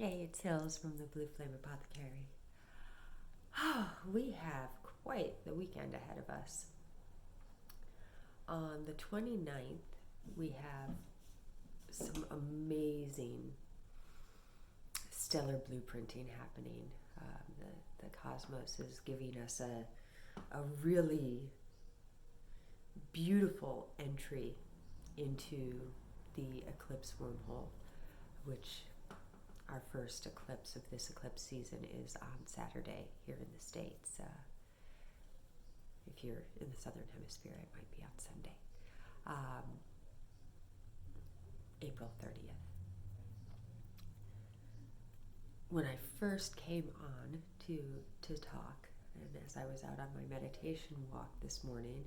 Hey, it's Hills from the Blue Flame Apothecary. Oh, we have quite the weekend ahead of us. On the 29th, we have some amazing stellar blueprinting happening. The cosmos is giving us a really beautiful entry into the eclipse wormhole, which our first eclipse of this eclipse season is on Saturday here in the States. If you're in the Southern Hemisphere, it might be on Sunday, April 30th. When I first came on to talk, and as I was out on my meditation walk this morning,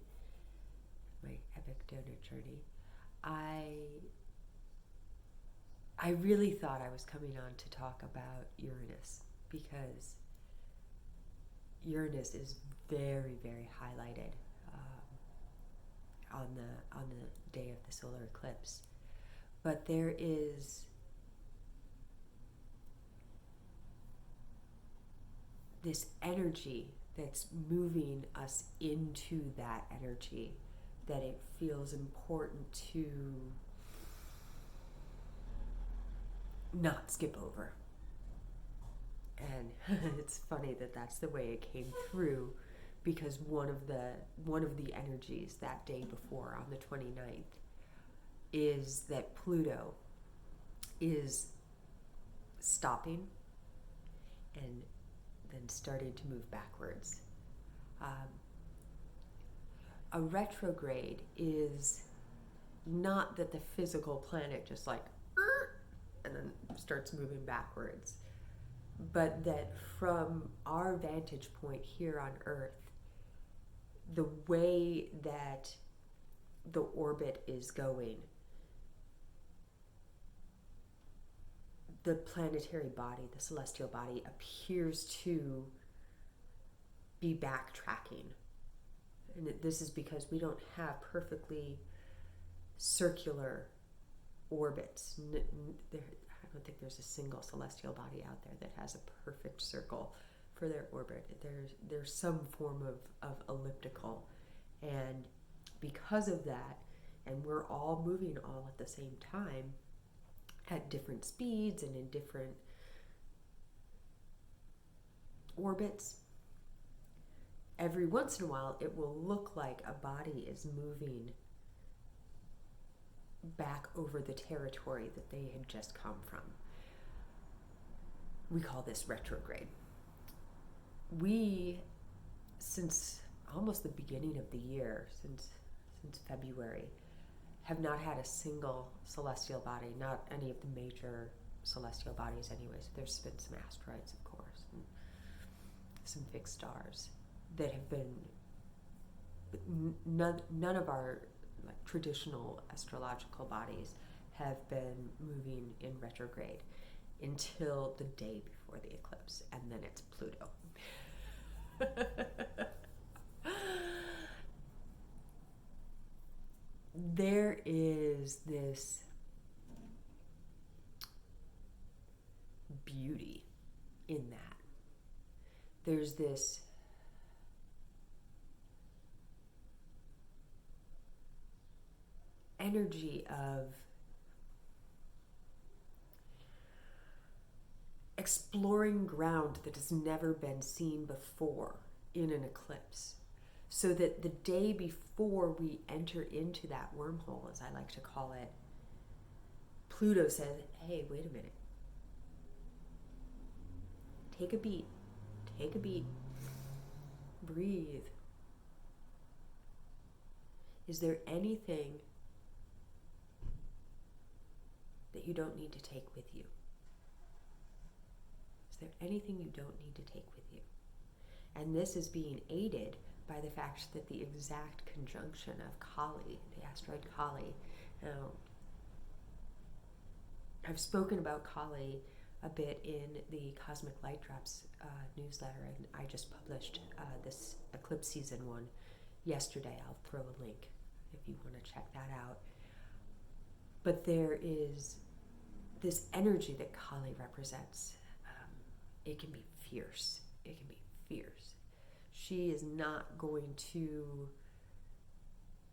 my epic donor journey, I really thought I was coming on to talk about Uranus, because Uranus is very, very highlighted on the day of the solar eclipse. But there is this energy that's moving us into that energy, that it feels important to not skip over. And it's funny that that's the way it came through, because one of the energies that day before, on the 29th, is that Pluto is stopping and then starting to move backwards. A retrograde is not that the physical planet just like and then starts moving backwards, but that from our vantage point here on Earth, the way that the orbit is going, the planetary body, the celestial body, appears to be backtracking. And this is because we don't have perfectly circular orbits. I don't think there's a single celestial body out there that has a perfect circle for their orbit. There's some form of elliptical. And because of that, and we're all moving all at the same time at different speeds and in different orbits, every once in a while it will look like a body is moving back over the territory that they had just come from. We call this retrograde. We, since almost the beginning of the year, since February, have not had a single celestial body, not any of the major celestial bodies anyways. There's been some asteroids, of course, and some fixed stars that have been, none of our traditional astrological bodies have been moving in retrograde until the day before the eclipse, and then it's Pluto. There is this beauty in that. There's this energy of exploring ground that has never been seen before in an eclipse, so that the day before we enter into that wormhole, as I like to call it, Pluto says, hey, wait a minute. Take a beat. Breathe. Is there anything that you don't need to take with you? Is there anything you don't need to take with you? And this is being aided by the fact that the exact conjunction of Kali, the asteroid Kali. Now, I've spoken about Kali a bit in the Cosmic Light Drops newsletter, and I just published this eclipse season one yesterday. I'll throw a link if you want to check that out. But there is this energy that Kali represents, it can be fierce. It can be fierce. She is not going to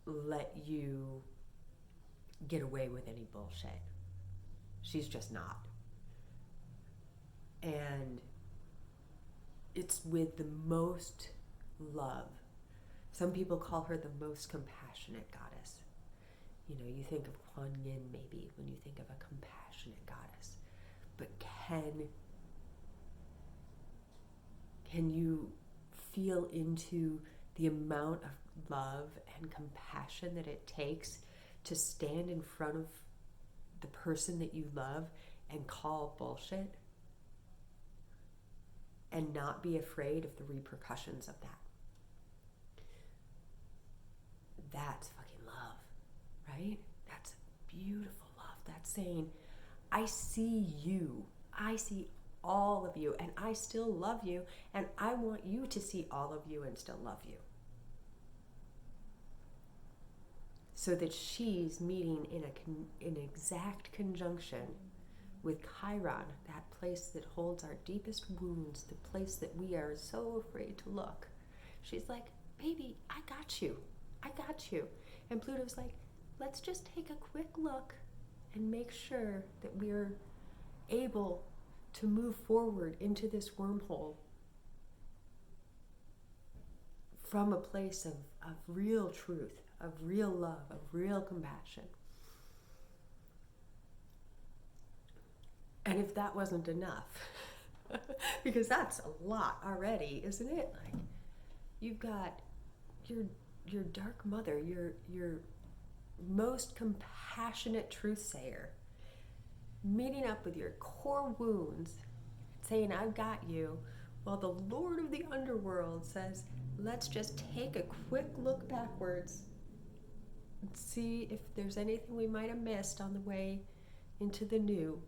let you get away with any bullshit. She's just not. And it's with the most love. Some people call her the most compassionate goddess. You know, you think of Kuan Yin maybe when you think of a compassionate goddess. But can you feel into the amount of love and compassion that it takes to stand in front of the person that you love and call bullshit and not be afraid of the repercussions of that? That's fucking love, right? That's beautiful love. That's saying, I see you. I see all of you, and I still love you, and I want you to see all of you and still love you. So that she's meeting in an exact conjunction with Chiron, that place that holds our deepest wounds, the place that we are so afraid to look. She's like, baby, I got you. I got you. And Pluto's like, let's just take a quick look and make sure that we're able to move forward into this wormhole from a place of real truth, of real love, of real compassion. And if that wasn't enough, because that's a lot already, isn't it? Like, you've got your dark mother, your most compassionate truth-sayer, meeting up with your core wounds, saying, I've got you, while the Lord of the Underworld says, let's just take a quick look backwards and see if there's anything we might have missed on the way into the new.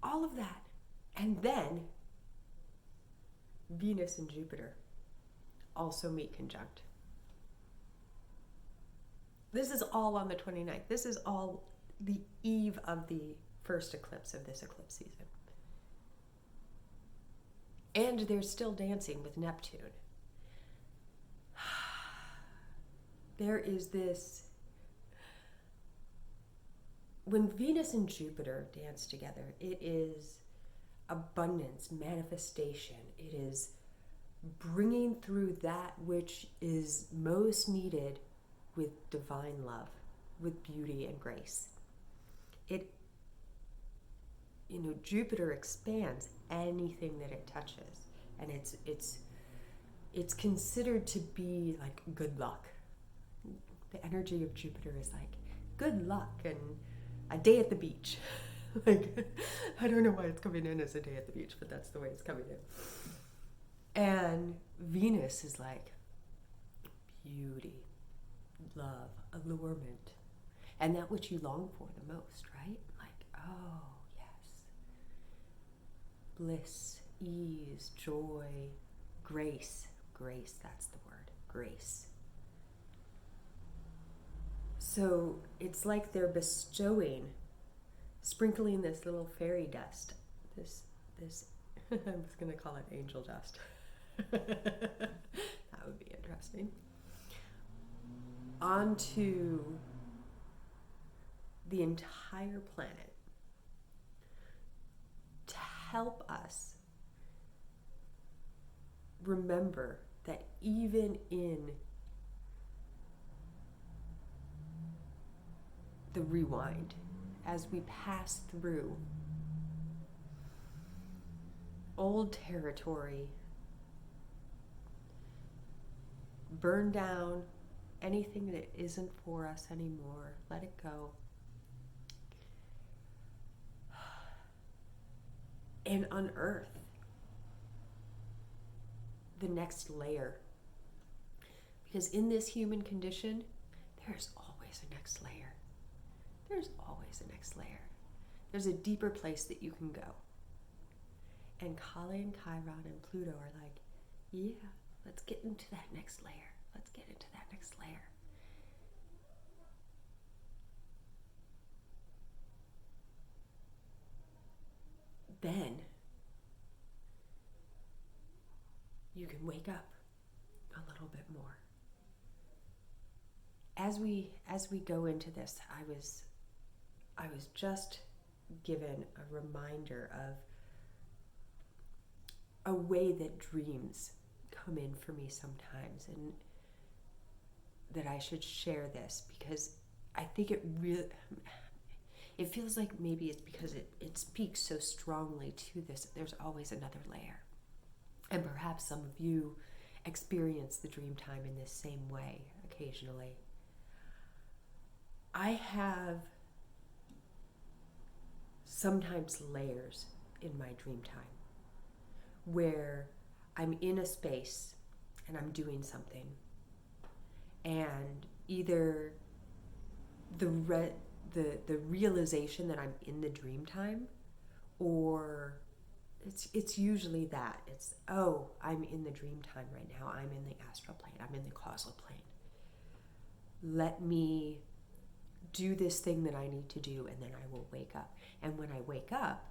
All of that. And then Venus and Jupiter also meet conjunct. This is all on the 29th. This is all the eve of the first eclipse of this eclipse season. And they're still dancing with Neptune. There is this, when Venus and Jupiter dance together, it is abundance, manifestation. It is bringing through that which is most needed with divine love, with beauty and grace. Jupiter expands anything that it touches, and it's considered to be like good luck. The energy of Jupiter is like good luck and a day at the beach. Like, I don't know why it's coming in as a day at the beach, but that's the way it's coming in. And Venus is like beauty, love, allurement, and that which you long for the most, right? Like, oh, yes. Bliss, ease, joy, grace. Grace, that's the word. Grace. So it's like they're bestowing, sprinkling this little fairy dust, this I was going to call it angel dust. That would be interesting. Onto the entire planet to help us remember that even in the rewind, as we pass through old territory, burn down anything that isn't for us anymore, let it go, and unearth the next layer. Because in this human condition, there's always a next layer. There's always a next layer. There's a deeper place that you can go. And Kali and Chiron and Pluto are like, yeah, let's get into that next layer. Let's get into that next layer. then you can wake up a little bit more. As we go into this, I was just given a reminder of a way that dreams come in for me sometimes, and that I should share this because I think it feels like maybe it's because it speaks so strongly to this. There's always another layer. And perhaps some of you experience the dream time in this same way occasionally. I have sometimes layers in my dream time where I'm in a space and I'm doing something, and either the realization that I'm in the dream time, or it's usually that it's, oh, I'm in the dream time right now, I'm in the astral plane, I'm in the causal plane, let me do this thing that I need to do, and then I will wake up. And when I wake up,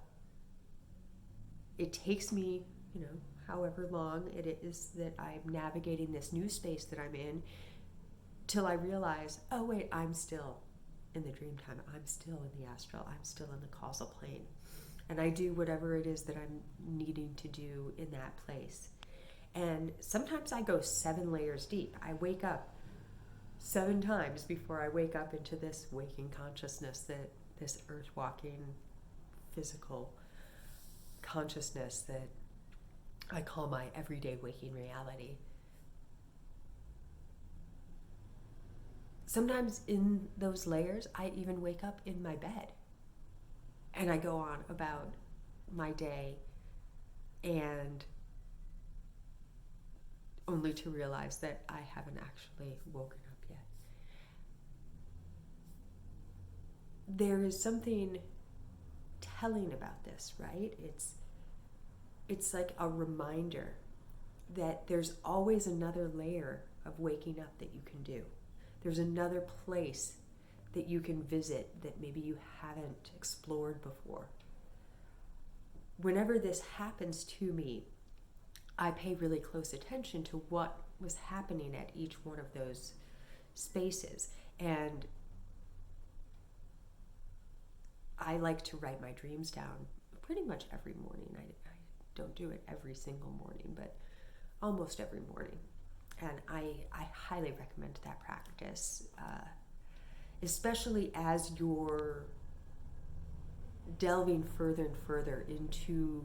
it takes me, however long it is that I'm navigating this new space that I'm in, till I realize, oh wait, I'm still in the dream time, I'm still in the astral, I'm still in the causal plane. And I do whatever it is that I'm needing to do in that place. And sometimes I go 7 layers deep. I wake up 7 times before I wake up into this waking consciousness, that this earth walking physical consciousness that I call my everyday waking reality. Sometimes in those layers, I even wake up in my bed and I go on about my day, and only to realize that I haven't actually woken up yet. There is something telling about this, right? It's like a reminder that there's always another layer of waking up that you can do. There's another place that you can visit that maybe you haven't explored before. Whenever this happens to me, I pay really close attention to what was happening at each one of those spaces. And I like to write my dreams down pretty much every morning. I don't do it every single morning, but almost every morning. And I highly recommend that practice, especially as you're delving further and further into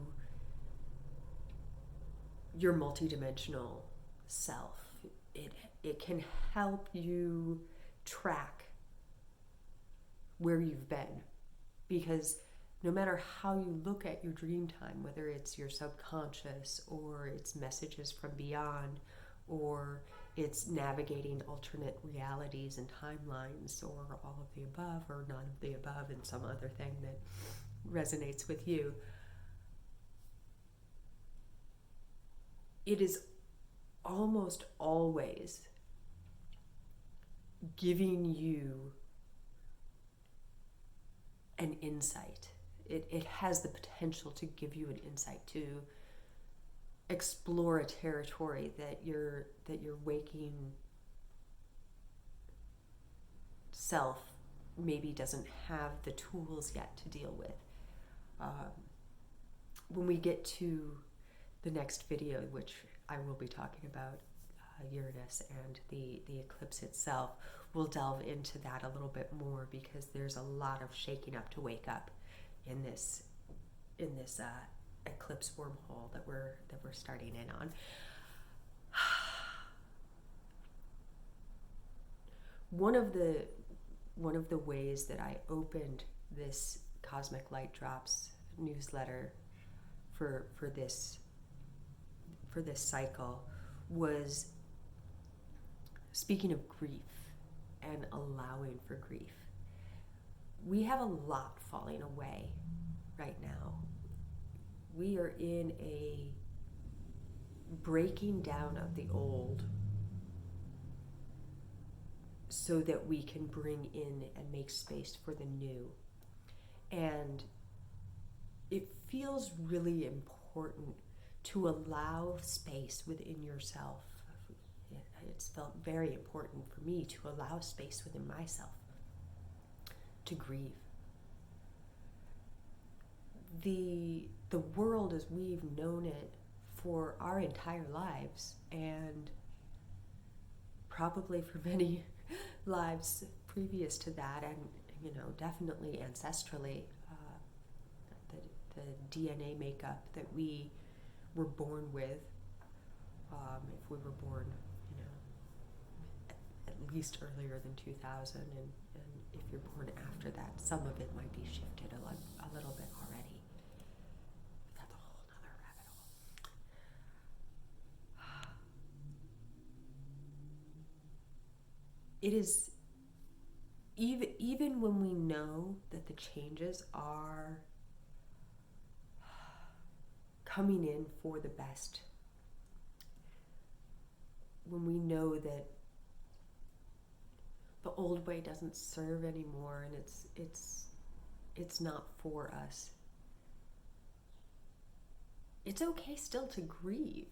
your multidimensional self. It can help you track where you've been, because no matter how you look at your dream time, whether it's your subconscious or it's messages from beyond, or it's navigating alternate realities and timelines, or all of the above, or none of the above, and some other thing that resonates with you, it is almost always giving you an insight. It has the potential to give you an insight, to explore a territory that your waking self maybe doesn't have the tools yet to deal with. When we get to the next video, which I will be talking about Uranus and the eclipse itself, we'll delve into that a little bit more, because there's a lot of shaking up to wake up in this eclipse wormhole that we're starting in on. One of the ways that I opened this Cosmic Light Drops newsletter for this cycle was speaking of grief and allowing for grief. We have a lot falling away right now. We are in a breaking down of the old so that we can bring in and make space for the new. And it feels really important to allow space within yourself. It's felt very important for me to allow space within myself to grieve. The world as we've known it for our entire lives, and probably for many lives previous to that, and definitely ancestrally, the DNA makeup that we were born with, if we were born, at least earlier than 2000, and if you're born after that, some of it might be shifted a little bit already. That's a whole nother rabbit hole. It is, even when we know that the changes are coming in for the best, when we know that the old way doesn't serve anymore and it's not for us, it's okay still to grieve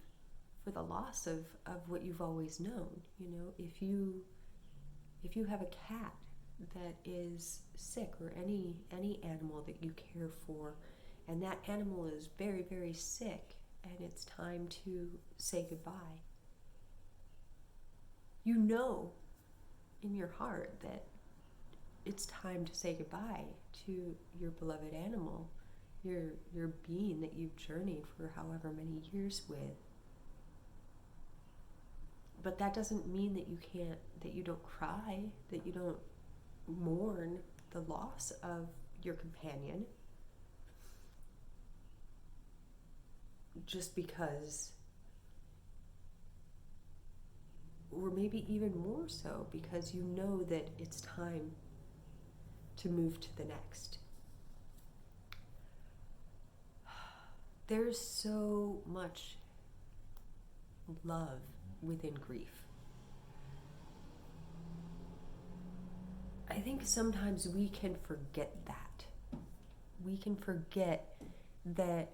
for the loss of what you've always known. If you have a cat that is sick, or any animal that you care for, and that animal is very, very sick, and it's time to say goodbye, in your heart that it's time to say goodbye to your beloved animal, your being that you've journeyed for however many years with. But that doesn't mean that you don't cry, that you don't mourn the loss of your companion, just because, or maybe even more so because you know that it's time to move to the next. There's so much love within grief. I think sometimes we can forget that. We can forget that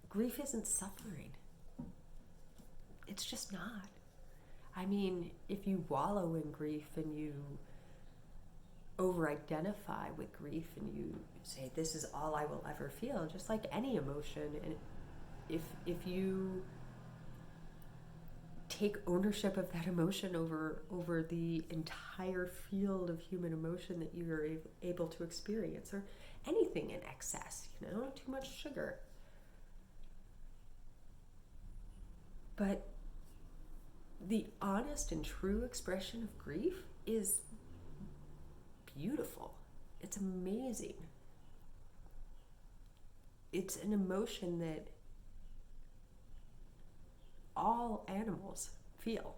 grief isn't suffering. It's just not. I mean, if you wallow in grief and you over-identify with grief and you say, this is all I will ever feel, just like any emotion, and if you take ownership of that emotion over the entire field of human emotion that you are able to experience, or anything in excess, too much sugar. But the honest and true expression of grief is beautiful. It's amazing. It's an emotion that all animals feel.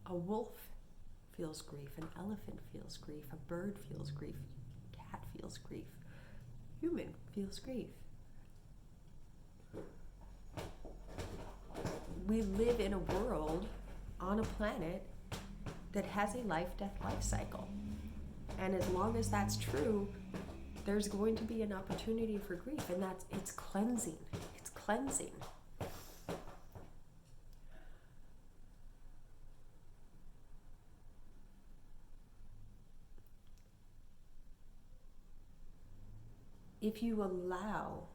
A wolf feels grief, an elephant feels grief, a bird feels grief, a cat feels grief, human feels grief. We live in a world, on a planet, that has a life-death life cycle. And as long as that's true, there's going to be an opportunity for grief, and it's cleansing. It's cleansing. If you allow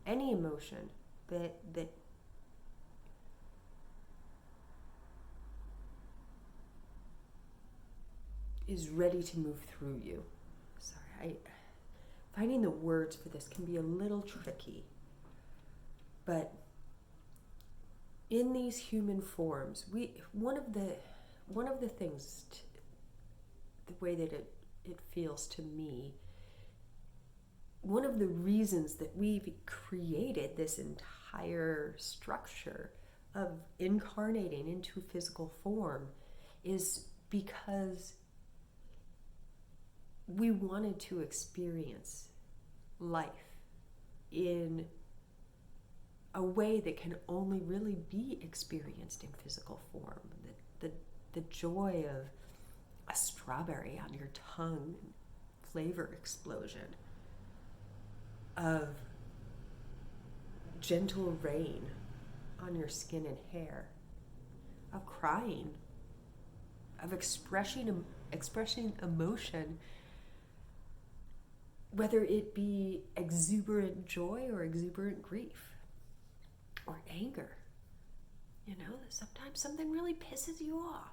any emotion that is ready to move through you. Sorry, finding the words for this can be a little tricky. But in these human forms, one of the things, the way that it feels to me, one of the reasons that we've created this entire structure of incarnating into physical form is because we wanted to experience life in a way that can only really be experienced in physical form. The joy of a strawberry on your tongue flavor explosion, of gentle rain on your skin and hair, of crying, of expressing emotion, whether it be exuberant joy or exuberant grief or anger. You know, sometimes something really pisses you off.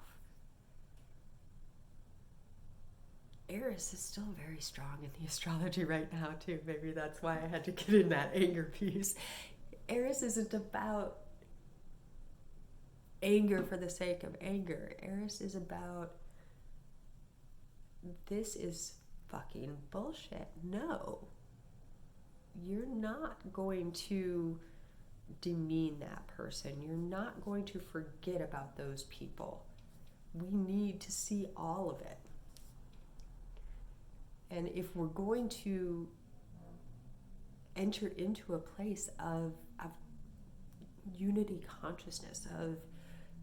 Eris is still very strong in the astrology right now too. Maybe that's why I had to get in that anger piece. Eris isn't about anger for the sake of anger. Eris is about, this is fucking bullshit. No. You're not going to demean that person. You're not going to forget about those people. We need to see all of it. And if we're going to enter into a place of unity consciousness, of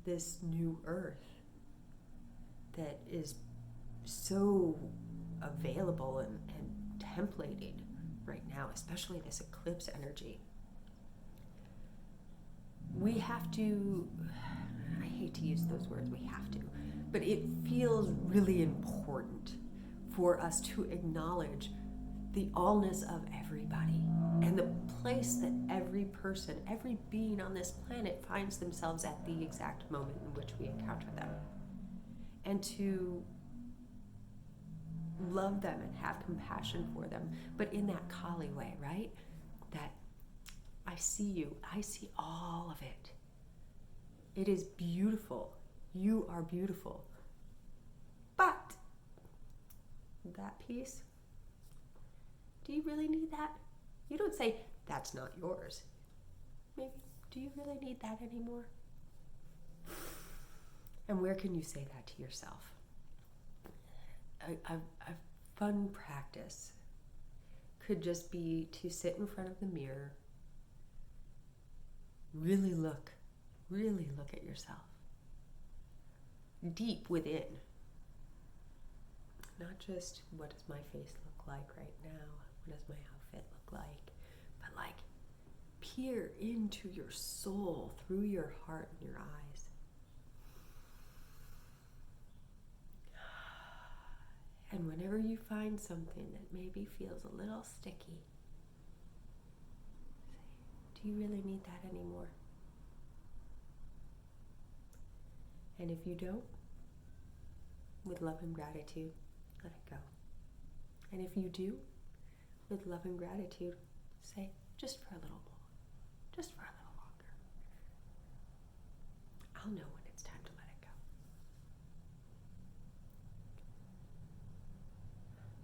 this new earth that is so available and templated right now, especially this eclipse energy, we have to, I hate to use those words, we have to, but it feels really important for us to acknowledge the allness of everybody and the place that every person, every being on this planet finds themselves at the exact moment in which we encounter them. And to love them and have compassion for them, but in that Kali way, right? That I see you, I see all of it. It is beautiful. You are beautiful. But that piece, do you really need that? You don't say, that's not yours. Maybe, do you really need that anymore? And where can you say that to yourself? A fun practice could just be to sit in front of the mirror, really look at yourself, deep within. Not just, what does my face look like right now? What does my outfit look like? But like, peer into your soul through your heart and your eyes. And whenever you find something that maybe feels a little sticky, say, do you really need that anymore? And if you don't, with love and gratitude, let it go. And if you do, with love and gratitude, say, just for a little more, just for a little longer. I'll know when it's time to let it go.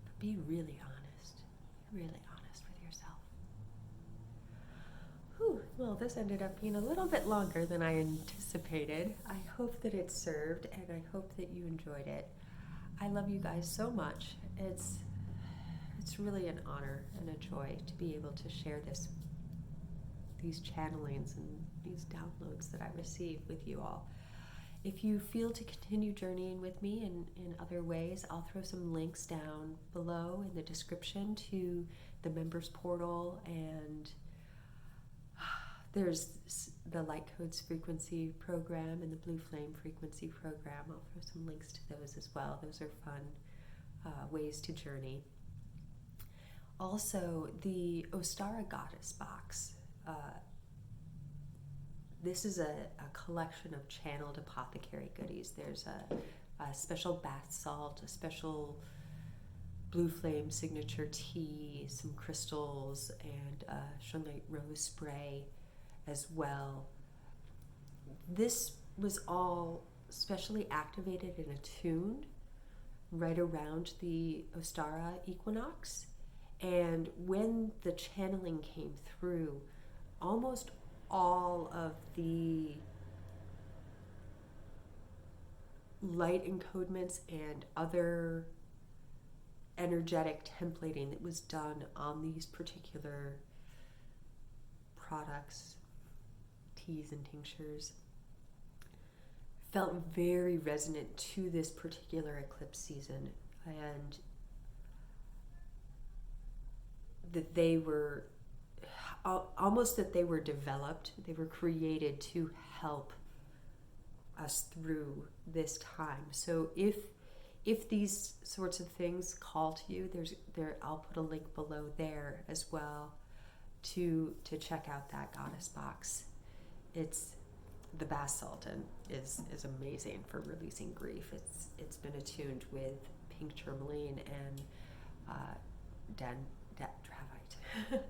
But be really honest with yourself. Whew, well, this ended up being a little bit longer than I anticipated. I hope that it served, and I hope that you enjoyed it. I love you guys so much. It's really an honor and a joy to be able to share these channelings and these downloads that I receive with you all. If you feel to continue journeying with me in other ways, I'll throw some links down below in the description to the members portal, and there's the Light Codes Frequency Program and the Blue Flame Frequency Program. I'll throw some links to those as well. Those are fun ways to journey. Also, the Ostara Goddess box. This is a collection of channeled apothecary goodies. There's a special bath salt, a special Blue Flame signature tea, some crystals, and a Shungite rose spray as well. This was all specially activated and attuned right around the Ostara equinox. And when the channeling came through, almost all of the light encodements and other energetic templating that was done on these particular products, teas and tinctures, felt very resonant to this particular eclipse season. And that they were almost that they were developed, they were created to help us through this time. So if these sorts of things call to you, I'll put a link below there as well to check out that goddess box. It's the basalt and is amazing for releasing grief. It's been attuned with pink tourmaline and dendravite.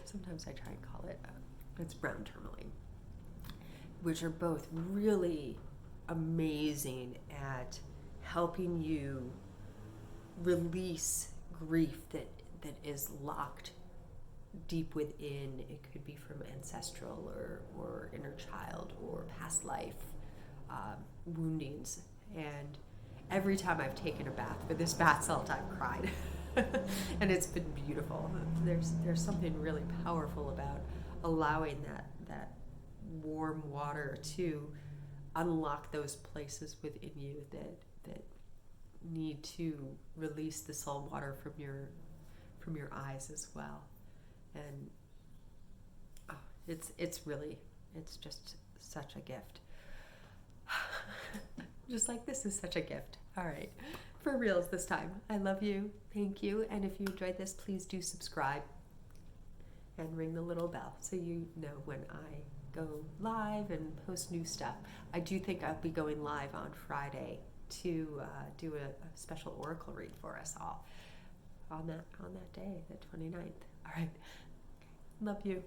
Sometimes I try and call it it's brown tourmaline, which are both really amazing at helping you release grief that is locked deep within. It could be from ancestral or inner child or past life woundings. And every time I've taken a bath with this bath salt, I've cried. And it's been beautiful. There's something really powerful about allowing that warm water to unlock those places within you that need to release the salt water from your eyes as well. And it's just such a gift. Just like this is such a gift. All right, for reals this time. I love you. Thank you. And if you enjoyed this, please do subscribe and ring the little bell so you know when I go live and post new stuff. I do think I'll be going live on Friday to do a special oracle read for us all on that day, the 29th. All right. Love you.